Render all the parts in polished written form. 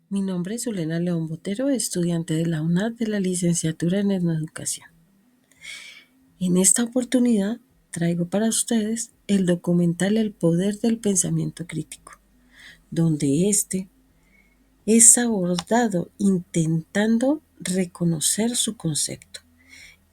Mi nombre es Zulena León Botero, estudiante de la UNAD de la licenciatura en Educación. En esta oportunidad traigo para ustedes el documental El poder del pensamiento crítico, donde este es abordado intentando reconocer su concepto.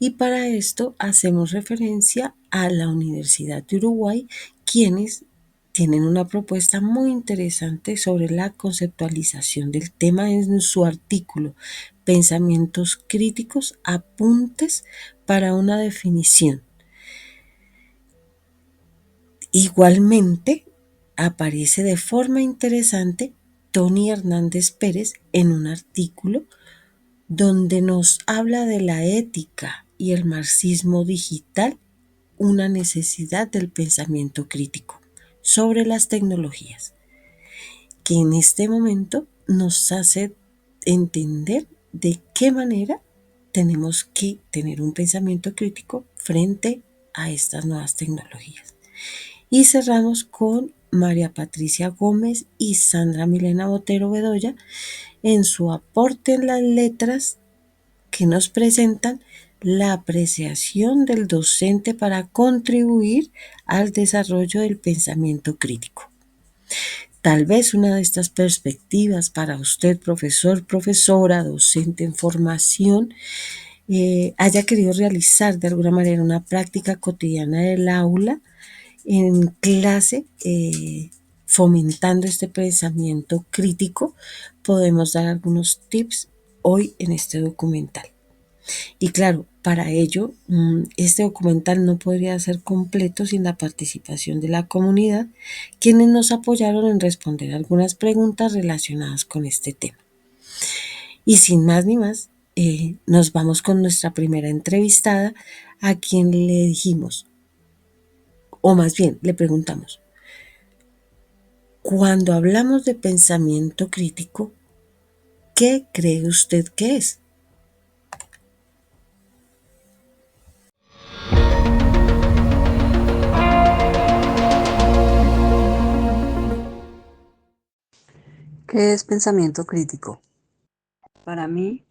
Y para esto hacemos referencia a la Universidad de Uruguay, quienes tienen una propuesta muy interesante sobre la conceptualización del tema en su artículo Pensamientos críticos, apuntes para una definición. Igualmente, aparece de forma interesante Tony Hernández Pérez en un artículo donde nos habla de la ética y el marxismo digital, una necesidad del pensamiento crítico sobre las tecnologías, que en este momento nos hace entender de qué manera tenemos que tener un pensamiento crítico frente a estas nuevas tecnologías. Y cerramos con María Patricia Gómez y Sandra Milena Botero Bedoya en su aporte en las letras que nos presentan la apreciación del docente para contribuir al desarrollo del pensamiento crítico. Tal vez una de estas perspectivas para usted, profesor, profesora, docente en formación, haya querido realizar de alguna manera una práctica cotidiana del aula en clase, fomentando este pensamiento crítico. Podemos dar algunos tips hoy en este documental. Y claro, para ello, este documental no podría ser completo sin la participación de la comunidad, quienes nos apoyaron en responder algunas preguntas relacionadas con este tema. Y sin más ni más, nos vamos con nuestra primera entrevistada, a quien le dijimos, o más bien le preguntamos, cuando hablamos de pensamiento crítico, ¿qué cree usted que es? ¿Qué es pensamiento crítico? Para mí,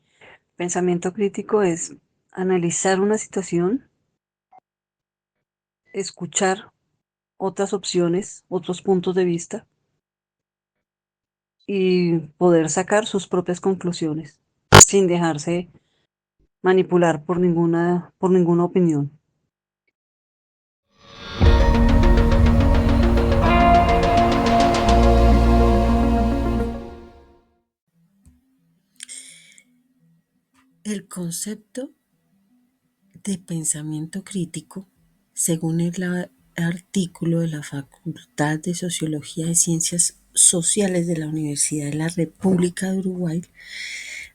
pensamiento crítico es analizar una situación, escuchar otras opciones, otros puntos de vista y poder sacar sus propias conclusiones sin dejarse manipular por ninguna opinión. El concepto de pensamiento crítico, según el artículo de la Facultad de Sociología y Ciencias Sociales de la Universidad de la República de Uruguay,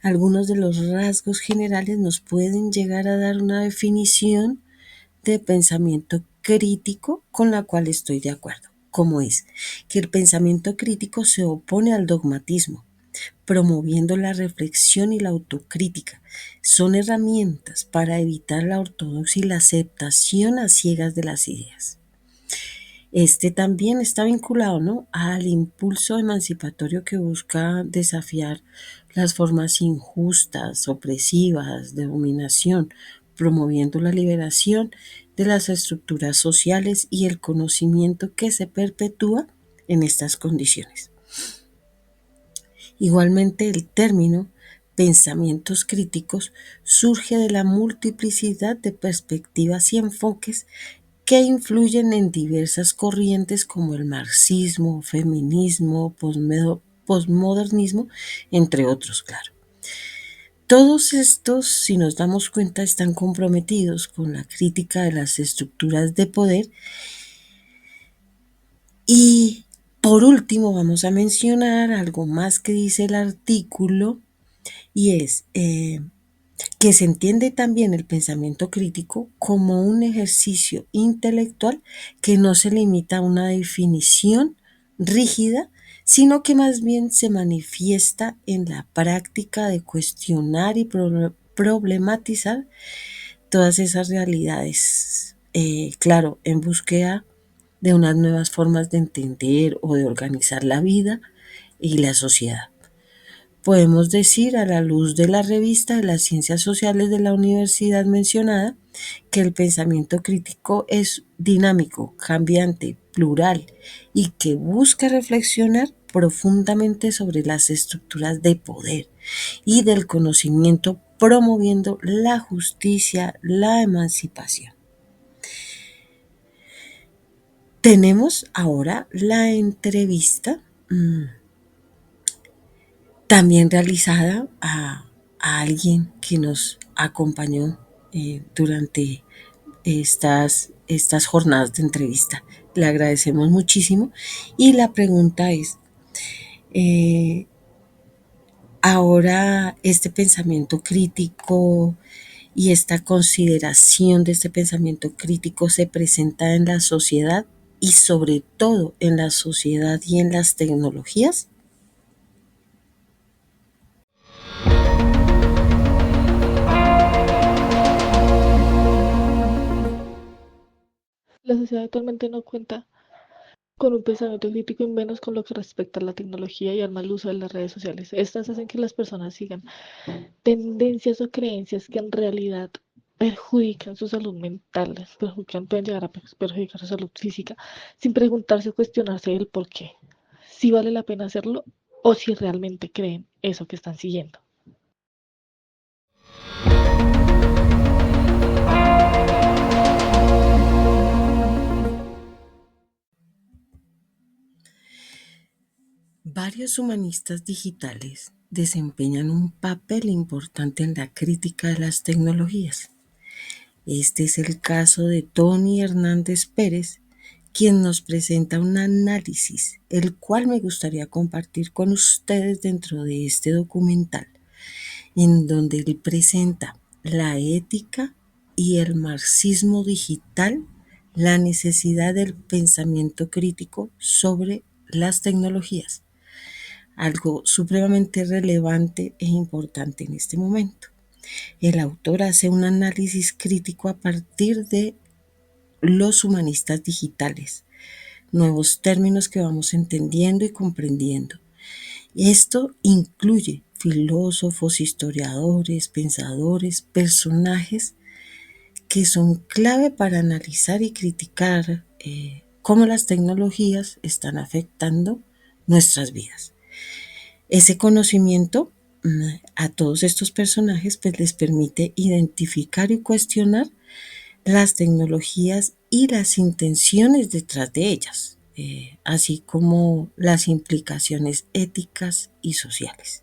algunos de los rasgos generales nos pueden llegar a dar una definición de pensamiento crítico con la cual estoy de acuerdo, como es que el pensamiento crítico se opone al dogmatismo, promoviendo la reflexión y la autocrítica. Son herramientas para evitar la ortodoxia y la aceptación a ciegas de las ideas. Este también está vinculado, ¿no?, al impulso emancipatorio que busca desafiar las formas injustas, opresivas, de dominación, promoviendo la liberación de las estructuras sociales y el conocimiento que se perpetúa en estas condiciones. Igualmente, el término pensamientos críticos surge de la multiplicidad de perspectivas y enfoques que influyen en diversas corrientes como el marxismo, feminismo, posmodernismo, entre otros, claro. Todos estos, si nos damos cuenta, están comprometidos con la crítica de las estructuras de poder. Y por último vamos a mencionar algo más que dice el artículo, y es que se entiende también el pensamiento crítico como un ejercicio intelectual que no se limita a una definición rígida, sino que más bien se manifiesta en la práctica de cuestionar y problematizar todas esas realidades, claro, en búsqueda de unas nuevas formas de entender o de organizar la vida y la sociedad. Podemos decir, a la luz de la revista de las Ciencias Sociales de la universidad mencionada, que el pensamiento crítico es dinámico, cambiante, plural y que busca reflexionar profundamente sobre las estructuras de poder y del conocimiento, promoviendo la justicia, la emancipación. Tenemos ahora la entrevista también realizada a alguien que nos acompañó durante estas jornadas de entrevista. Le agradecemos muchísimo y la pregunta es, eh, ahora este pensamiento crítico y esta consideración de este pensamiento crítico se presenta en la sociedad y sobre todo en la sociedad y en las tecnologías. La sociedad actualmente no cuenta con un pensamiento crítico y menos con lo que respecta a la tecnología y al mal uso de las redes sociales. Estas hacen que las personas sigan tendencias o creencias que en realidad perjudican su salud mental, pueden llegar a perjudicar su salud física, sin preguntarse o cuestionarse el por qué, si vale la pena hacerlo o si realmente creen eso que están siguiendo. Varios humanistas digitales desempeñan un papel importante en la crítica de las tecnologías. Este es el caso de Tony Hernández Pérez, quien nos presenta un análisis, el cual me gustaría compartir con ustedes dentro de este documental, en donde él presenta la ética y el marxismo digital, la necesidad del pensamiento crítico sobre las tecnologías, algo supremamente relevante e importante en este momento. El autor hace un análisis crítico a partir de los humanistas digitales, nuevos términos que vamos entendiendo y comprendiendo. Esto incluye filósofos, historiadores, pensadores, personajes que son clave para analizar y criticar cómo las tecnologías están afectando nuestras vidas. Ese conocimiento a todos estos personajes pues les permite identificar y cuestionar las tecnologías y las intenciones detrás de ellas, así como las implicaciones éticas y sociales.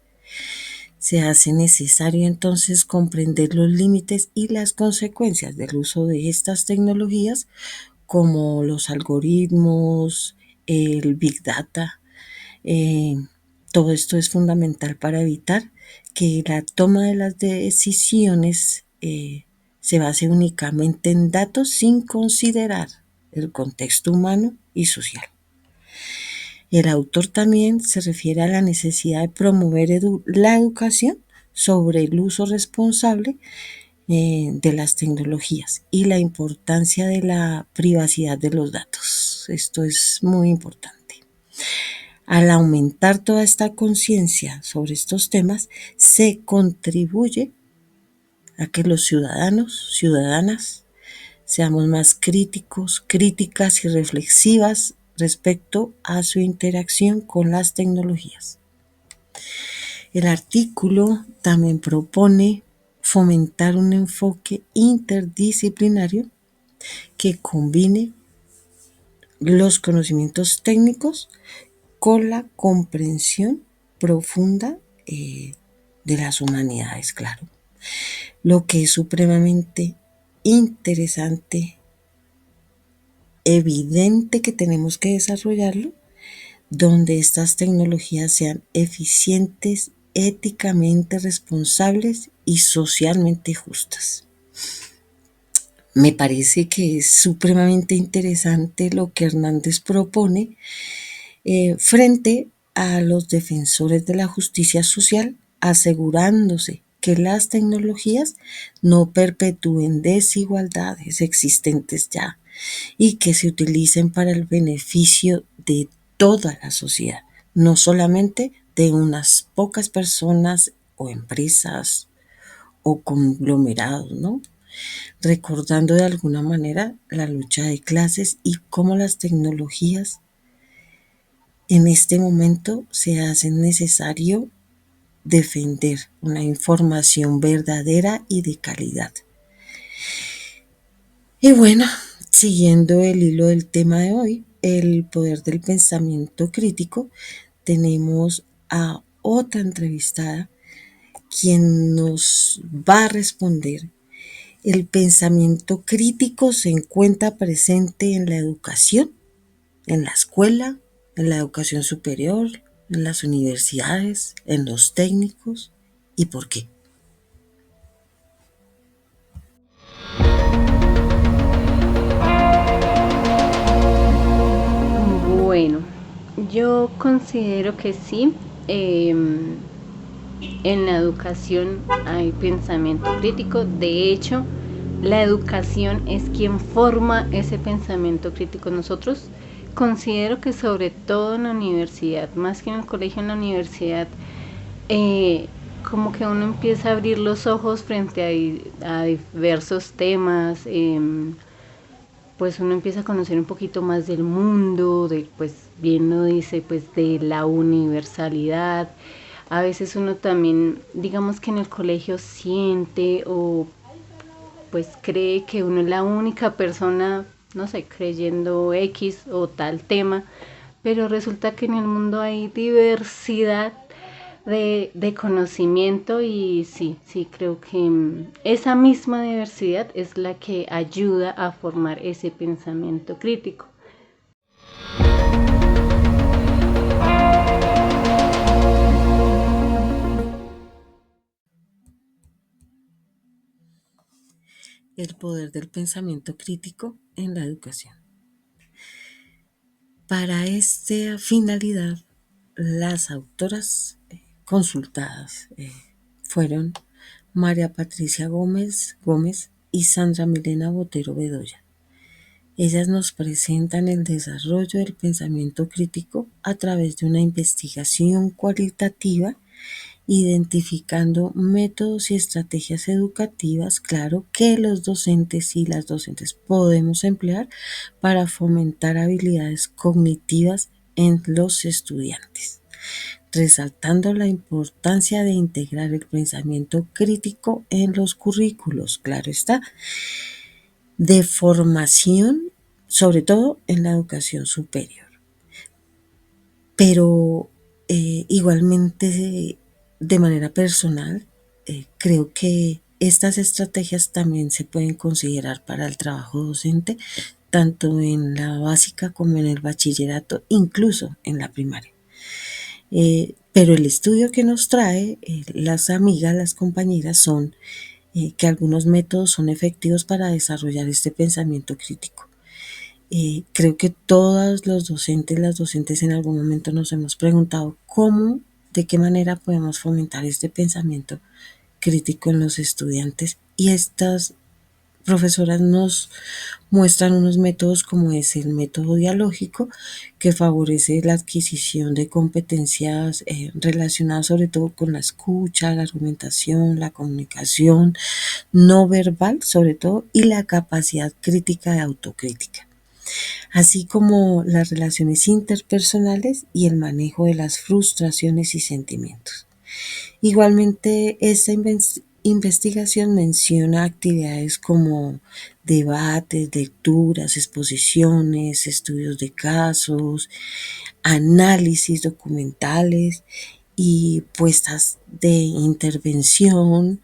Se hace necesario entonces comprender los límites y las consecuencias del uso de estas tecnologías, como los algoritmos, el Big Data. Eh, Todo esto es fundamental para evitar que la toma de las decisiones se base únicamente en datos sin considerar el contexto humano y social. El autor también se refiere a la necesidad de promover la educación sobre el uso responsable de las tecnologías y la importancia de la privacidad de los datos. Esto es muy importante. Al aumentar toda esta conciencia sobre estos temas, se contribuye a que los ciudadanas, seamos más críticos, críticas y reflexivas respecto a su interacción con las tecnologías. El artículo también propone fomentar un enfoque interdisciplinario que combine los conocimientos técnicos con la comprensión profunda de las humanidades, claro. Lo que es supremamente interesante, evidente que tenemos que desarrollarlo, donde estas tecnologías sean eficientes, éticamente responsables y socialmente justas. Me parece que es supremamente interesante lo que Hernández propone frente a los defensores de la justicia social, asegurándose que las tecnologías no perpetúen desigualdades existentes ya y que se utilicen para el beneficio de toda la sociedad, no solamente de unas pocas personas o empresas o conglomerados, ¿no? Recordando de alguna manera la lucha de clases y cómo las tecnologías en este momento se hacen necesario defender una información verdadera y de calidad. Y bueno, siguiendo el hilo del tema de hoy, el poder del pensamiento crítico, tenemos a otra entrevistada quien nos va a responder. El pensamiento crítico se encuentra presente en la educación, en la escuela, en la educación superior, en las universidades, en los técnicos. ¿Y por qué? Bueno, yo considero que sí. En la educación hay pensamiento crítico. De hecho, la educación es quien forma ese pensamiento crítico. Nosotros considero que sobre todo en la universidad, más que en el colegio, en la universidad, como que uno empieza a abrir los ojos frente a diversos temas. Pues uno empieza a conocer un poquito más del mundo, de, pues bien lo dice, pues de la universalidad. A veces uno también, digamos que en el colegio siente o pues cree que uno es la única persona, no sé, creyendo X o tal tema, pero resulta que en el mundo hay diversidad de conocimiento y sí, sí, creo que esa misma diversidad es la que ayuda a formar ese pensamiento crítico. El poder del pensamiento crítico en la educación. Para esta finalidad, las autoras consultadas fueron María Patricia Gómez y Sandra Milena Botero Bedoya. Ellas nos presentan el desarrollo del pensamiento crítico a través de una investigación cualitativa, identificando métodos y estrategias educativas, claro, que los docentes y las docentes podemos emplear para fomentar habilidades cognitivas en los estudiantes, resaltando la importancia de integrar el pensamiento crítico en los currículos, claro está, de formación, sobre todo en la educación superior. Pero igualmente de manera personal, creo que estas estrategias también se pueden considerar para el trabajo docente, tanto en la básica como en el bachillerato, incluso en la primaria. Pero el estudio que nos trae las amigas, las compañeras, son que algunos métodos son efectivos para desarrollar este pensamiento crítico. Creo que todos los docentes, las docentes en algún momento nos hemos preguntado cómo, de qué manera podemos fomentar este pensamiento crítico en los estudiantes, y estas profesoras nos muestran unos métodos como es el método dialógico, que favorece la adquisición de competencias relacionadas sobre todo con la escucha, la argumentación, la comunicación no verbal sobre todo, y la capacidad crítica de autocrítica, así como las relaciones interpersonales y el manejo de las frustraciones y sentimientos. Igualmente, esta investigación menciona actividades como debates, lecturas, exposiciones, estudios de casos, análisis documentales y puestas de intervención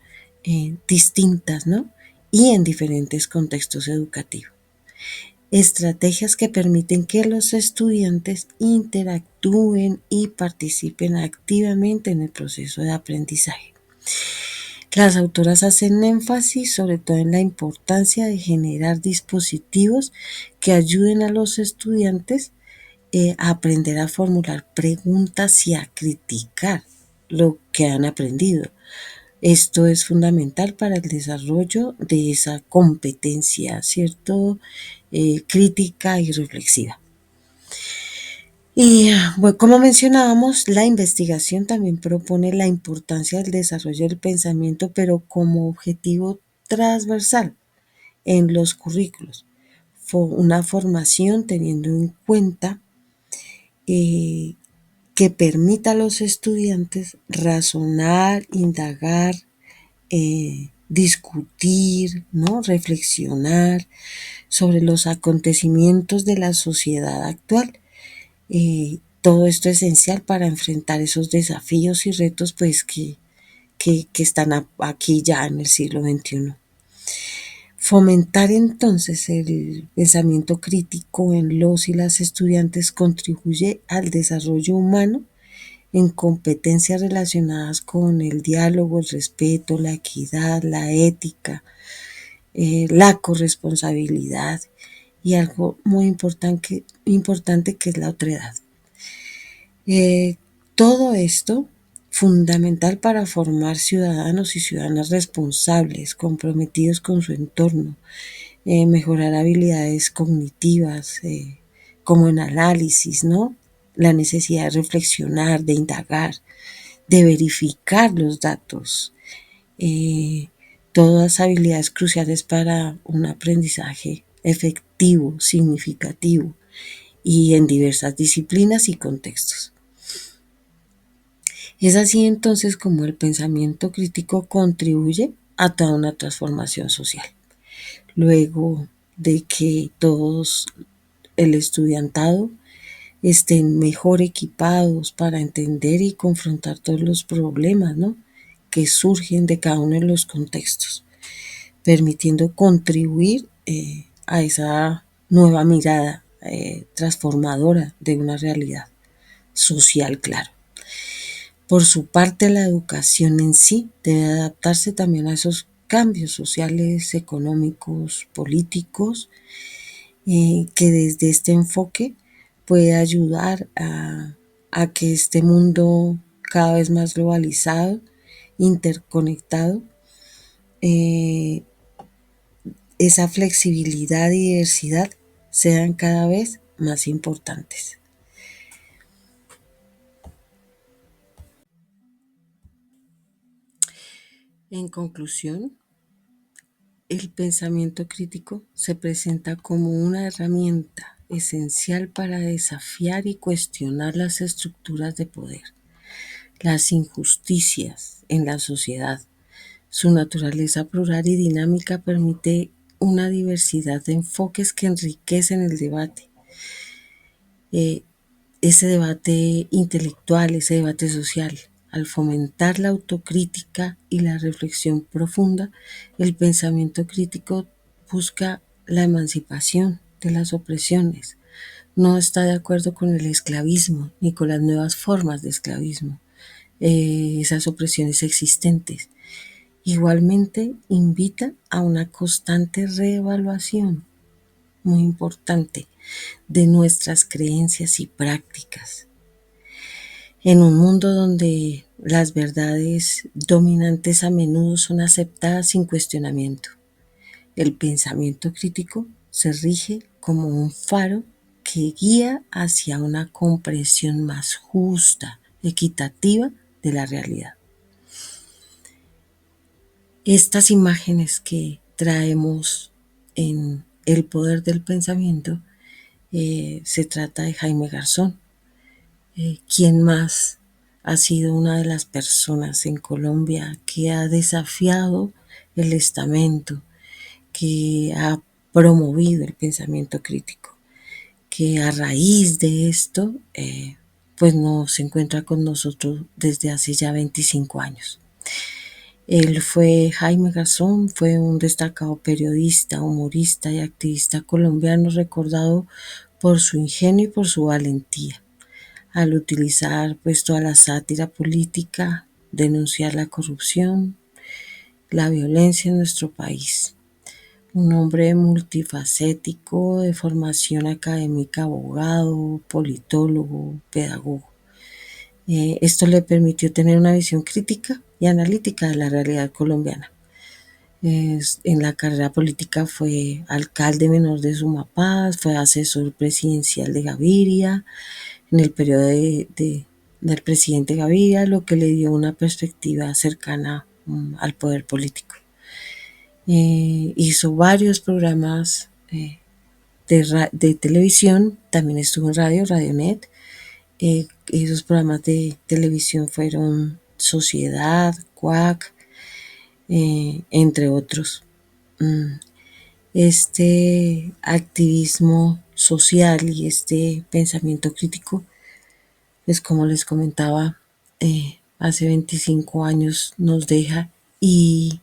distintas, ¿no? Y en diferentes contextos educativos. Estrategias que permiten que los estudiantes interactúen y participen activamente en el proceso de aprendizaje. Las autoras hacen énfasis sobre todo en la importancia de generar dispositivos que ayuden a los estudiantes a aprender a formular preguntas y a criticar lo que han aprendido. Esto es fundamental para el desarrollo de esa competencia, ¿cierto? Crítica y reflexiva. Y bueno, como mencionábamos, la investigación también propone la importancia del desarrollo del pensamiento, pero como objetivo transversal en los currículos. Una formación teniendo en cuenta eh, que permita a los estudiantes razonar, indagar, discutir, ¿no? Reflexionar sobre los acontecimientos de la sociedad actual. Todo esto es esencial para enfrentar esos desafíos y retos pues, que están aquí ya en el siglo XXI. Fomentar entonces el pensamiento crítico en los y las estudiantes contribuye al desarrollo humano en competencias relacionadas con el diálogo, el respeto, la equidad, la ética, la corresponsabilidad y algo muy importante que es la otredad. Todo esto fundamental para formar ciudadanos y ciudadanas responsables, comprometidos con su entorno, mejorar habilidades cognitivas, como en análisis, ¿no? La necesidad de reflexionar, de indagar, de verificar los datos, eh, todas habilidades cruciales para un aprendizaje efectivo, significativo y en diversas disciplinas y contextos. Es así entonces como el pensamiento crítico contribuye a toda una transformación social. Luego de que todos el estudiantado estén mejor equipados para entender y confrontar todos los problemas, ¿no? que surgen de cada uno de los contextos, permitiendo contribuir a esa nueva mirada transformadora de una realidad social, claro. Por su parte, la educación en sí debe adaptarse también a esos cambios sociales, económicos, políticos, que desde este enfoque puede ayudar a que este mundo cada vez más globalizado, interconectado, eh, esa flexibilidad y diversidad sean cada vez más importantes. En conclusión, el pensamiento crítico se presenta como una herramienta esencial para desafiar y cuestionar las estructuras de poder, las injusticias en la sociedad. Su naturaleza plural y dinámica permite una diversidad de enfoques que enriquecen el debate. Eh, Ese debate intelectual, ese debate social. Al fomentar la autocrítica y la reflexión profunda, el pensamiento crítico busca la emancipación de las opresiones. No está de acuerdo con el esclavismo ni con las nuevas formas de esclavismo, esas opresiones existentes. Igualmente invita a una constante reevaluación, muy importante, de nuestras creencias y prácticas. En un mundo donde las verdades dominantes a menudo son aceptadas sin cuestionamiento, el pensamiento crítico se rige como un faro que guía hacia una comprensión más justa, equitativa de la realidad. Estas imágenes que traemos en El poder del pensamiento, se trata de Jaime Garzón, quien más ha sido una de las personas en Colombia que ha desafiado el estamento, que ha promovido el pensamiento crítico, que a raíz de esto, pues no se encuentra con nosotros desde hace ya 25 años. Jaime Garzón fue un destacado periodista, humorista y activista colombiano recordado por su ingenio y por su valentía al utilizar pues toda la sátira política, denunciar la corrupción, la violencia en nuestro país. Un hombre multifacético, de formación académica, abogado, politólogo, pedagogo. Esto le permitió tener una visión crítica y analítica de la realidad colombiana. En la carrera política fue alcalde menor de Sumapaz, fue asesor presidencial de Gaviria, en el periodo del presidente Gaviria, lo que le dio una perspectiva cercana al poder político. Hizo varios programas de televisión, también estuvo en radio, Radionet. Esos programas de televisión fueron Sociedad, Cuac, entre otros. Este activismo social y este pensamiento crítico, pues como les comentaba, hace 25 años nos deja. Y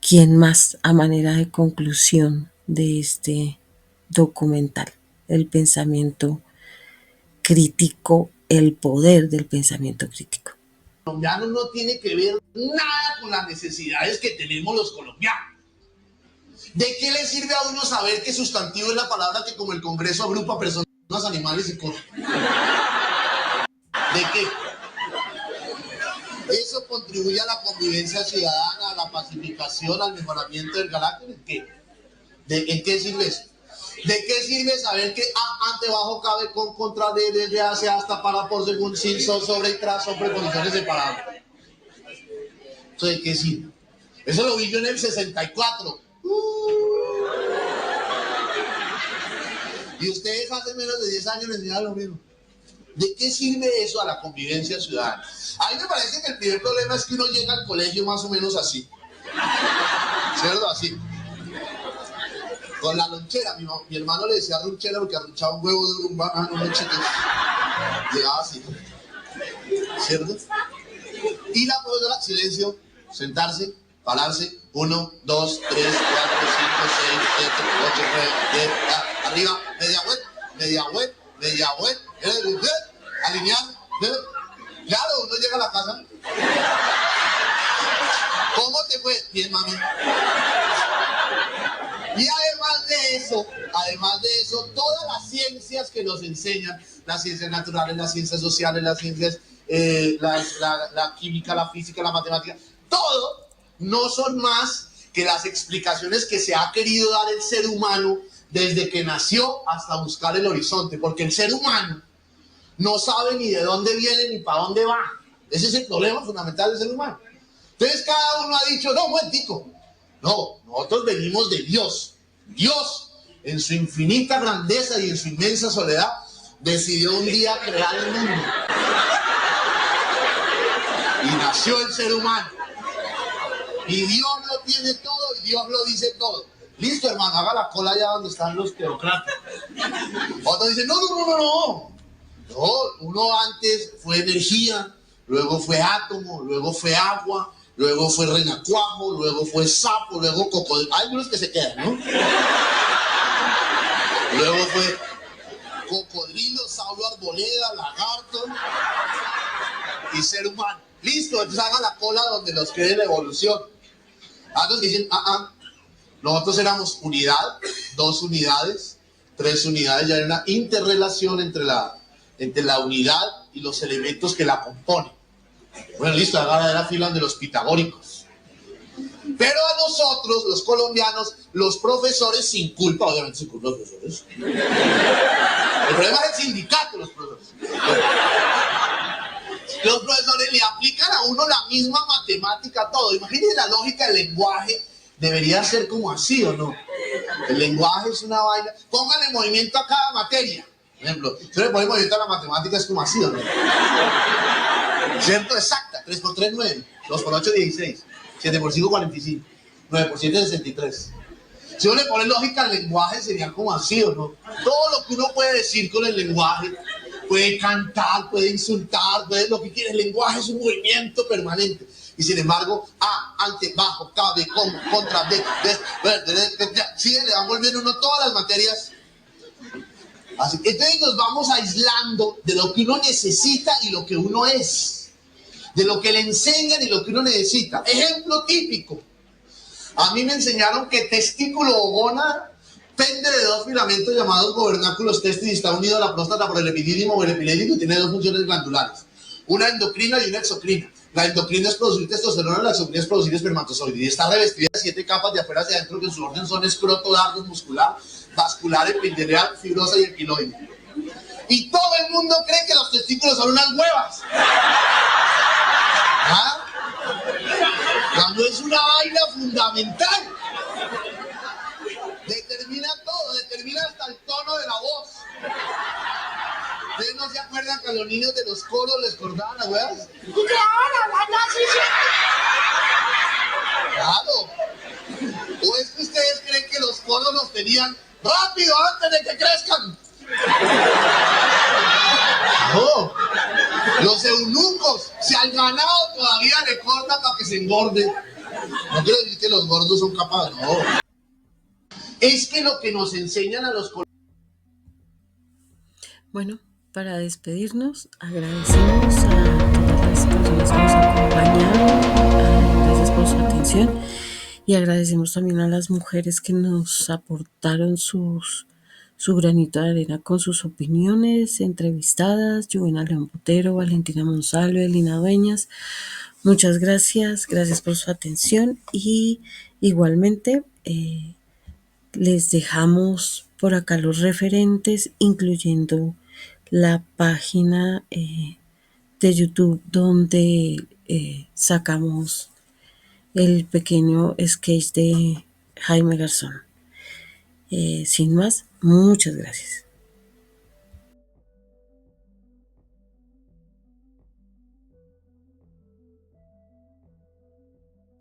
quién más, a manera de conclusión de este documental, el pensamiento crítico, el poder del pensamiento crítico. El colombiano no tiene que ver nada con las necesidades que tenemos los colombianos. ¿De qué le sirve a uno saber que sustantivo es la palabra que como el Congreso agrupa personas, animales y cosas? ¿De qué? ¿Eso contribuye a la convivencia ciudadana, a la pacificación, al mejoramiento del carácter? ¿En qué? ¿En qué sirve eso? ¿De qué sirve saber que A ante bajo cabe con contra de hace hasta para por según sin sobre y tras son preposiciones separadas? ¿Eso de qué sirve? Eso lo vi yo en el 64. Y ustedes hace menos de 10 años les enseñaron lo mismo. ¿De qué sirve eso a la convivencia ciudadana? A mí me parece que el primer problema es que uno llega al colegio más o menos así. ¿Cierto? Así. Con la lonchera. Mi hermano le decía lonchera porque arrunchaba un huevo de un banano, unos chicos. Llegaba así. ¿Cierto? Y la profesora, silencio, sentarse, pararse. 1, 2, 3, 4, 5, 6, 7, 8, 9, 10. Arriba, media vuelta. Alinear. Claro, uno llega a la casa. ¿Cómo te fue? Bien, mami. Y además de eso, todas las ciencias que nos enseñan, las ciencias naturales, las ciencias sociales, las ciencias, la química, la física, la matemática, todo no son más que las explicaciones que se ha querido dar el ser humano desde que nació hasta buscar el horizonte, porque el ser humano no sabe ni de dónde viene ni para dónde va. Ese es el problema fundamental del ser humano. Entonces cada uno ha dicho, no, momentico. No, nosotros venimos de Dios. Dios, en su infinita grandeza y en su inmensa soledad, decidió un día crear el mundo. Y nació el ser humano. Y Dios lo tiene todo y Dios lo dice todo. Listo, hermano, haga la cola allá donde están los teocratas. Otros dicen, no, uno antes fue energía, luego fue átomo, luego fue agua, luego fue renacuajo, luego fue sapo, luego cocodrilo. Hay unos que se quedan, ¿no? Luego fue cocodrilo, saulo, arboleda, lagarto y ser humano. Listo, entonces haga la cola donde los quede la evolución. Otros dicen, nosotros éramos unidad, 2 unidades, 3 unidades, ya hay una interrelación entre la unidad y los elementos que la componen. Bueno, listo, haga la fila de los pitagóricos. Pero a nosotros, los colombianos, los profesores sin culpa, obviamente sin culpa los profesores. El problema es el sindicato, los profesores. Los profesores le aplican a uno la misma matemática, todo. Imagínense la lógica del lenguaje. Debería ser como así, ¿o no? El lenguaje es una vaina. Póngale movimiento a cada materia. Por ejemplo, si le ponemos movimiento a la matemática, es como así, ¿o no? ¿Cierto? Exacta. 3 por 3, 9. 2 por 8, 16. 7 por 5, 45. 9 por 7, 63. Si uno le pone lógica al lenguaje, sería como así, ¿o no? Todo lo que uno puede decir con el lenguaje, puede cantar, puede insultar, puede lo que quiera. El lenguaje es un movimiento permanente. Y sin embargo, A, ante, bajo, cabe, contra, sí, le van volviendo uno todas las materias. Así, entonces nos vamos aislando de lo que uno necesita y lo que uno es. De lo que le enseñan y lo que uno necesita. Ejemplo típico. A mí me enseñaron que testículo o gónada pende de 2 filamentos llamados gobernáculos testis y está unido a la próstata por el epidídimo o el epiléptico y tiene 2 funciones glandulares. Una endocrina y una exocrina. La endocrina es producir testosterona, la exocrina es producir espermatozoides. Y está revestida de 7 capas de afuera hacia adentro que en su orden son escroto, dardo, muscular, vascular, epitelial, fibrosa y equiloide. Y todo el mundo cree que los testículos son unas huevas. ¿Ah? Cuando es una vaina fundamental. Determina todo, determina hasta el tono de la voz. ¿Ustedes no se acuerdan que a los niños de los coros les cortaban las huevas? Claro. ¿O es que ustedes creen que los coros los tenían rápido antes de que crezcan? No. Los eunucos, si al ganado todavía le cortan para que se engorde. No quiero decir que los gordos son capaces, no. Es que lo que nos enseñan a los... Bueno, para despedirnos, agradecemos a todas las personas que nos acompañaron. Gracias por su atención. Y agradecemos también a las mujeres que nos aportaron su granito de arena con sus opiniones entrevistadas: Juvena León Botero, Valentina Monsalve, Lina Dueñas. Muchas gracias, gracias por su atención y igualmente les dejamos por acá los referentes, incluyendo la página de YouTube donde sacamos el pequeño sketch de Jaime Garzón. Sin más, muchas gracias.